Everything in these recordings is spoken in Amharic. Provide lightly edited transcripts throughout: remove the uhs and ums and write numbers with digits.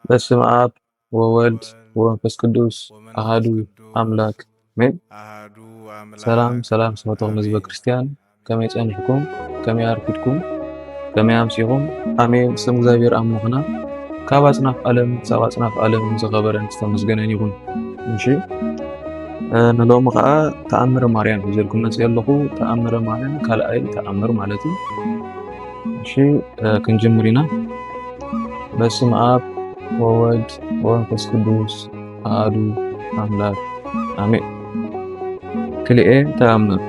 በስመ አብ ወወልድ ወመንፈስ ቅዱስ አሃዱ አምላክ አሜን። ሰላም ሰላም ስመተኩም ህዝበ ክርስቲያን ከመይ ጸኒሕኩም ከመይ አርፊድኩም ከመይ አምሲኹም አሜን። ስም እግዚአብሔር አምላኽና ካብ አጽናፍ ዓለም ሳብ አጽናፍ ዓለም ዝኸበረን ዝተመስገነን ይሁን። እሺ ንሎሚ ከዓ ተአምረ ማርያም ሒዘልኩም መፅእ ኣለኹ። ተአምረ ማርያም ካልኣይ ተአምር ማለት እዩ። እሺ ክንጅምር ኢና። በስመ አብ ወወልድ ወመንፈስ ቅዱስ አሐዱ አምላክ አሜን። ክልኤ ተአምር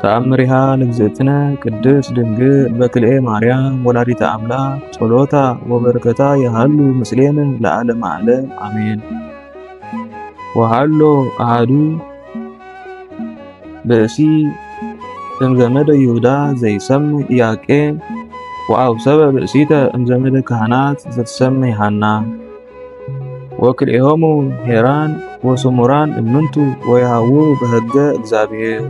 ተአምሪሃ ለእግዝእትነ ቅድስት ድንግል በክልኤ ማርያም ወላዲተ አምላክ ጸሎታ ወበረከታ ይሃሉ ምስሌነ ለዓለመ ዓለም አሜን። ወሃሎ አሐዱ ብእሲ እምዘመደ ይሁዳ ዘይሰምይ ኢያቄም ወአውሰበ ብእሲተ እምዘመደ ካህናት ዘትሰመይ ሐና ወክልኤሆሙ ሄራን ወስሙራን እምንቱ ወይሃዉ በሕገ እግዚአብሔር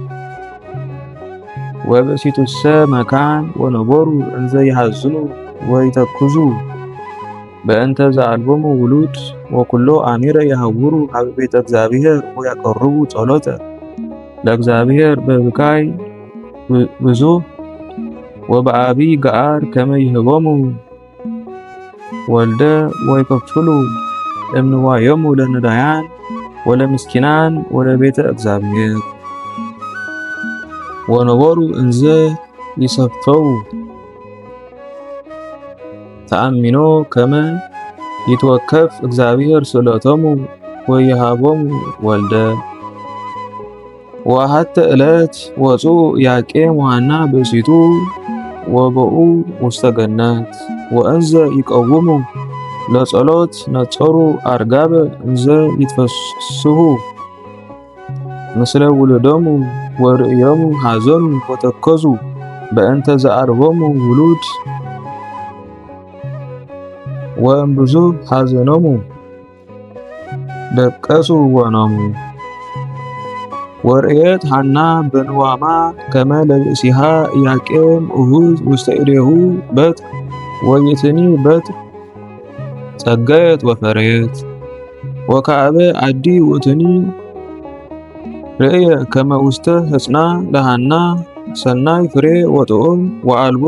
ወብእሲቱሰ መካን ወነበሩ እንዘ ይሐዝኑ ወይተክዙ በእንተ ዘአልቦሙ ውሉድ ወኩሎ አሚረ ይሃውሩ ሀበ ቤተ እግዚአብሔር ወያቀርቡ ጸሎተ ለእግዚአብሔር በብካይ ብዙኅ ወበአቢይ ገአር ከመ ይህቦሙ ወልደ ወይከፍሉ እምንዋዮሙ ለነዳያን ወለምስኪናን ወለቤተ እግዚአብሔር ወነበሩ እንዘ ይሰፈው ተአሚኖ ከመ ይትወከፍ እግዚአብሔር ስእለቶሙ ወይሃቦሙ ወልደ ወአሐተ ዕለት ወፁ ኢያቄም ወሐና ብእሲቱ ወበኡ ውስተ ገነት ወእንዘ ይቀውሙ ለጸሎት ነጸሩ አርጋበ እንዘ ይትፈስሑ ምስለ ውሉዶሙ ወርእዮሙ ሐዘኑ ወተከዙ በእንተ ዘአልቦሙ ውሉድ ወእምብዙሕ ሐዘኖሙ ደቀሱ ወኖሙ ወርእየት ሐና በንዋማ ከመ ለብእሲሃ ኢያቄም እሁዝ ውስተ እዴሁ በትር ወይእትኒ በትር ጸገየት ወፈረየት ወካዕበ አዲ ውእትኒ ርእየ ከመ ውስተ ሕፅና ለሐና ሰናይ ፍሬ ወጥዑም ወአልቦ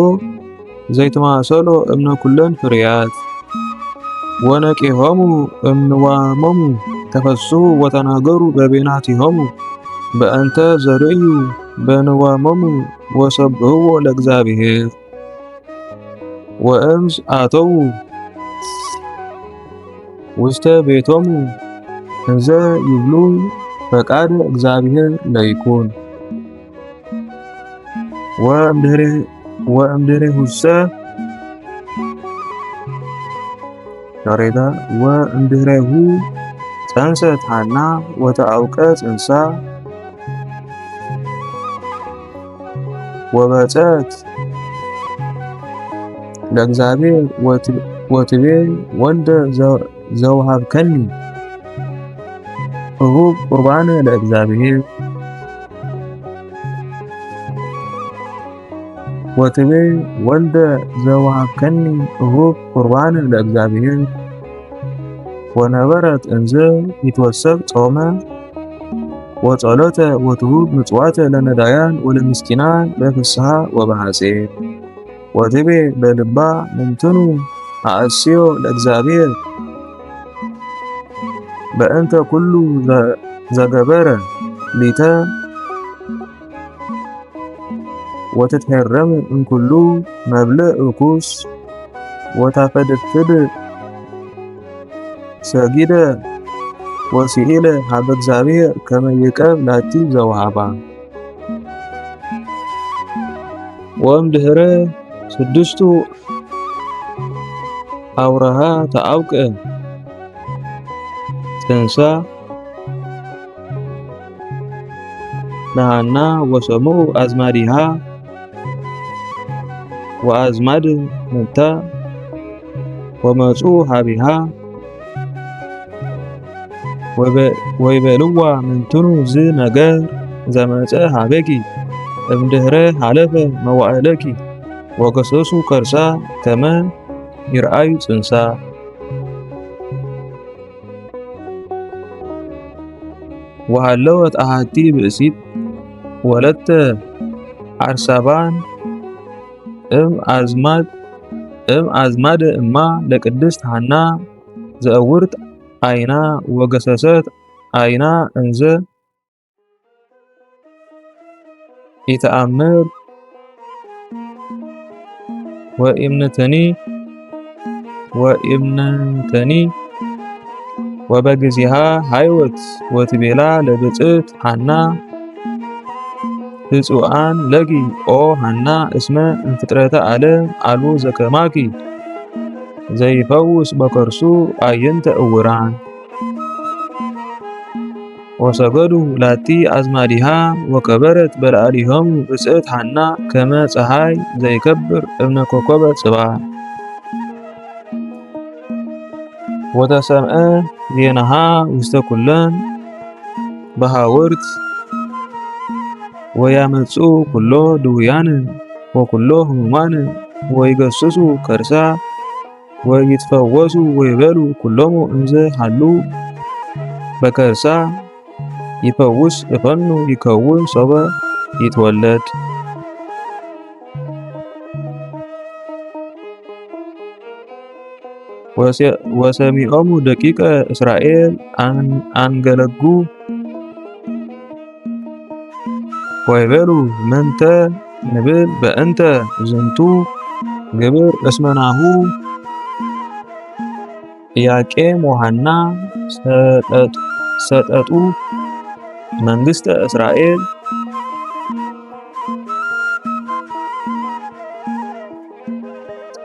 ዘይትማሰሎ እምነ ኩለን ፍሬያት ወነቂሆሙ እምንዋሞሙ ተፈስሑ ወተናገሩ በቤናቲሆሙ በእንተ ዘርእዩ በንዋሞሙ ወሰብህዎ ለእግዚአብሔር ወእምዝ አተዉ ውስተ ቤቶሙ እንዘ ይብሉ ፈቃደ እግዚአብሔር ለይኩን ወእምድኅሬሁሰ ኖሬታ ወእምድኅሬሁ ጸንሰት ሐና ወተአውቀ ጽንሳ ወበጸት ለእግዚአብሔር ወትቤ ወልደ ዘውሃብከኒ እሁብ ቁርባነ ለእግዚአብሔር ወትቤ ወልደ ዘውሃብከኒ እሁብ ቁርባነ ለእግዚአብሔር ወነበረት እንዘ ይትወሰብ ጾመ ወጸሎተ ወትሁብ ምጽዋተ ለነዳያን ወለምስኪናን በፍስሐ ወበሐሴር ወትቤ በልባ ምንትኑ አእስዮ ለእግዚአብሔር በእንተ ኩሉ ዘገበረ ሊተ ወትትሄረም እምኩሉ መብልዕ ርኩስ ወታፈድፍድ ሰጊደ ወሲኢለ ሀበ እግዚአብሔር ከመ ይቀብ ላቲ ዘወሃባ ወእምድኅረ ስድስቱ አውረሃ ተአውቀ ጽንሳ ለሐና ወሰምዑ አዝማዲሃ ወአዝማድ ሙታ ወመፁ ሀቢሃ ወይቤልዋ ምንትኑ ዝ ነገር ዘመፀ ሀበኪ እምድኅረ ሀለፈ መዋዕለኪ ወገሰሱ ከርሳ ከመ ይርአዩ ጽንሳ وهلوت أحدي بأسيت ولدت عرسابان أزماد إما لقدست حنا زأورت عينا وقسست عينا انزه يتأمر وإمنتني وبجزها هايوت وتبيلا لبتت حنا تسوان لقي أو حنا اسمه انفترة عالم علو زكماكي زي فوس بكرسو عينت أوران وسجدوا لاتي أزمادها وكبرت بالآلهم بسئت حنا كما صحاي زي كبر ابن كوكبة صباح وتسمع دينها وستكلن بهاورت ويامتسو كله دويان وكله همومان ويقصصو كرسا ويتفوسو ويبالو كلهم انزه حلو بكرسا يفوس افنو يكون صبا يتولد وسميعهم دقيقة إسرائيل أنجلقو ويبالو منت نبل بأنت زنتو جبر اسمناهو ياكيم وحنا ستأتو منجست إسرائيل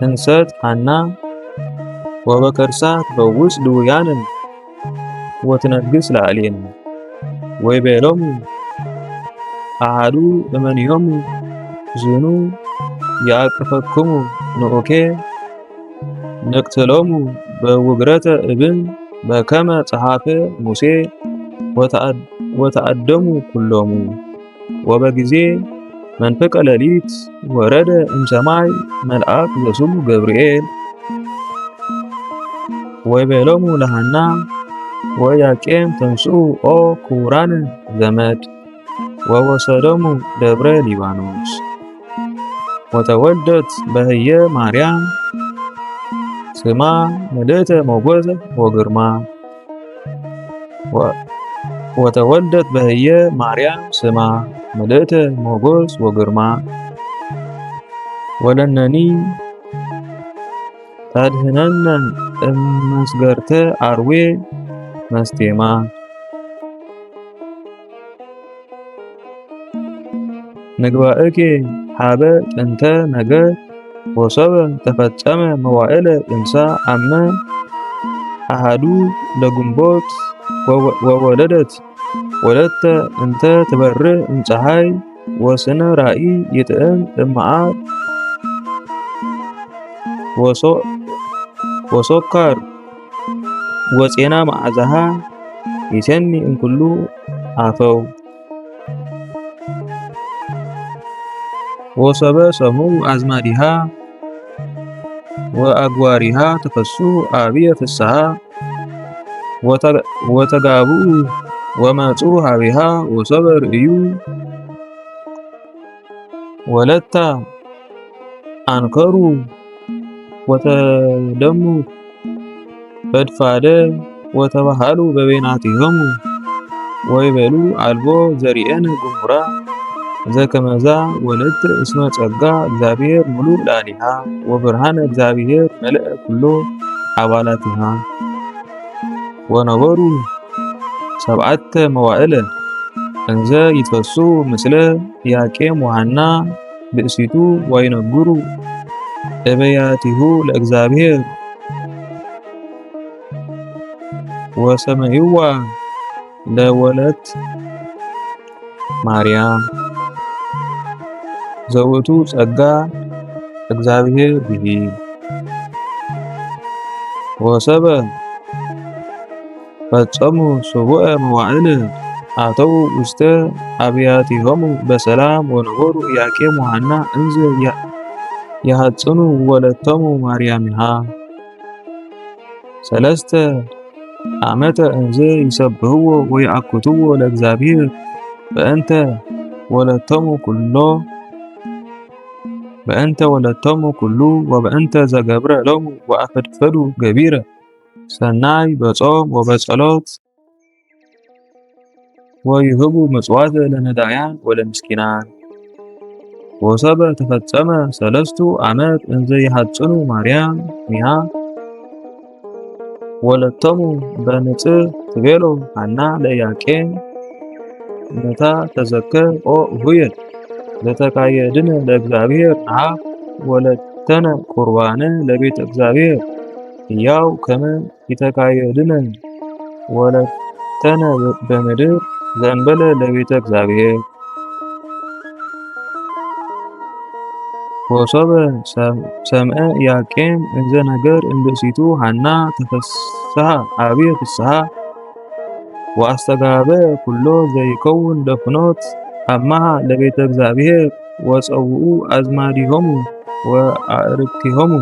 انسات حنا وبكرسا تفوس دويانا وتنقص لعلينا ويبالهم أعادوا لمن يوم زنو يعقفكم نوكي نقتلهم بوقرة ابن بكما صحافة موسى وتقدموا كلهم وبجزي منفق لليت ورد امسماي ملعاك يسوع جبريل ويبالهم لحنا وياكيم تنسو أو كوران زمد ووصلهم دبر ليبانوس وتولدت بهي مريم سما مدت موجزة وجرما وتولدت بهي مريم سما مدت موجز وجرما ولنني تدهنن مسجرت أروي مستيما نجواك حابة أنت نجا وصب تفتم موائل إنسا أما أحدو لجنبوت وولدت أنت تبرر انتهاي وسنة رأي يتأم المعاد وسكر وسينا معزها يسني إن كله عفو وصب سمو أزمادها وأقوارها تفسو آبية في السها وتقابوا وماتوها بها وصبر إيو ولتا أنكروا وتدموا فدفاده وتبهلوا ببيناتهم ويبلوا عالبو زريئن جمهورا زكمزا ولدت اسمه ጸጋ እግዚአብሔር ሙሉ ላሊሃ وبرهان እግዚአብሔር ملء كل عبالاتها ونبروا سبعة موائل انزا يتفسو مثل ياكيم وحنا بأسيتو وينقروا أبياته لأግዚአብሔር وسمعوا لولت مريم ዘውቱ ጸጋ እግዚአብሔር ብሂ ወሰበ ፈጸሙ ሰብአ መዋዕል አተው ውስተ አብያቲሆሙ በሰላም ወነበሩ ኢያቄም ወሐና እንዘ ያሐጽኑ ወለቶሙ ማርያምሃ ሰለስተ ዓመተ እንዘ ይሰብህዎ ወይአኩትዎ ለእግዚአብሔር በእንተ ወለቶሙ ኩሉ ወበእንተ ዘገብረ ሎሙ ወአፈድፈዱ ገቢረ ሰናይ በጾም ወበጸሎት ወይህቡ ምጽዋተ ለነዳያን ወለምስኪናን። ወሰበ ተፈጸመ 3 ዓመት እንዘ ይሐጽኑ ማርያም ሚሃ ወለቶሙ በንጽሕ ትቤሎ ሐና ለኢያቄም ነታ ተዘከር ኦ እሁየ ዘተካየድነ ለእግዚአብሔር ንሃ ወለተነ ቁርባነ ለቤተ እግዚአብሔር ሕያው ከመ ይተካየድነ ወለተነ በምድር ዘእንበለ ለቤተ እግዚአብሔር። ወሶበ ሰምዐ ኢያቄም እንዘ ነገር እምብእሲቱ ሐና ተፈስሐ አብየ ፍስሐ ወአስተጋበ ኩሎ ዘይከውን ለፍኖት አማሃ ለቤተ እግዚአብሔር ወጸውኡ አዝማዲሆሙ ወአዕርክቲሆሙ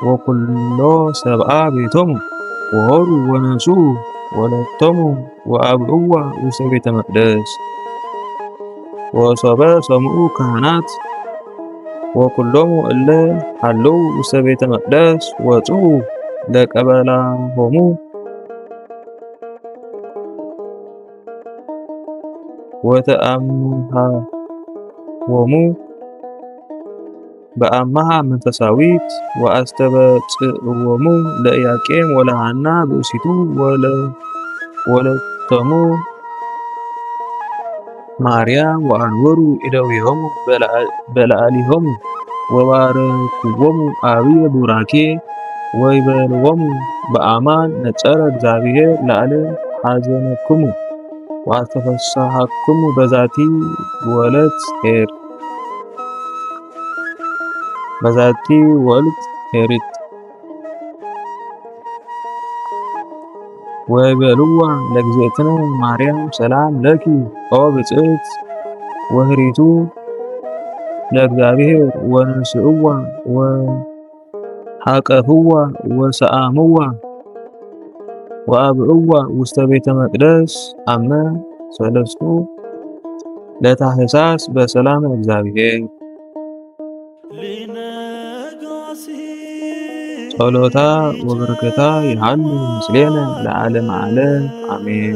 ወኩሎ ሰብአ ቤቶሙ ወሆሩ ወነስኡ ወለቶሙ ወአብዕዋ ውስተ ቤተ መቅደስ። ወሶበ ሰምዑ ካህናት ወኩሎሙ እለ ሀለው ውስተ ቤተ መቅደስ ወጽኡ ለቀበላሆሙ ወተአምሃዎሙ በአምሃ መንፈሳዊት ወአስተበጽእዎሙ ለኢያቄም ወለሐና ብእሲቱ ወለቶሙ ማርያም ወአንወሩ እደዊሆሙ በላዕሊሆሙ ወባረክዎሙ አብየ ቡራኬ ወይቤልዎሙ በአማን ነጸረ እግዚአብሔር ለዓለም ሐዘነክሙ ወአስተፈስሐክሙ በዛቲ ወለት ኄሪት ወይቤልዋ ለእግዝእትነ ማርያም ሰላም ለኪ ኦ ብጽዕት ወህሪቱ ለእግዚአብሔር ወነስእዋ ወሐቀፍዋ ወሰአምዋ ወአብዕዋ ውስተ ቤተ መቅደስ አመ 3 ለታኅሳስ በሰላም እግዚአብሔር። ጸሎታ ወበረከታ ይሃሉ ምስሌነ ለዓለመ ዓለም አሜን።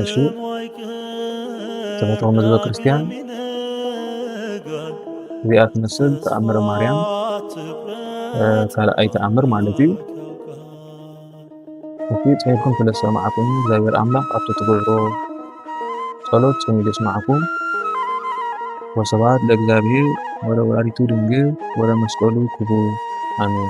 እሺ ተፈጥሮ ህዝበ ክርስቲያን እዚኣ ትመስል ተአምረ ማርያም ካልኣይ ተአምር ማለት እዩ። እቲ ፀኒሕኩም ስለሰማዕኩም እግዚአብሔር አምላክ ኣብቲ ትገብሮ ጸሎት ፀኒሑ ይስማዓኩም። ወስብሐት ለእግዚአብሔር ወለወላዲቱ ድንግል ወለመስቀሉ ክቡር አሜን።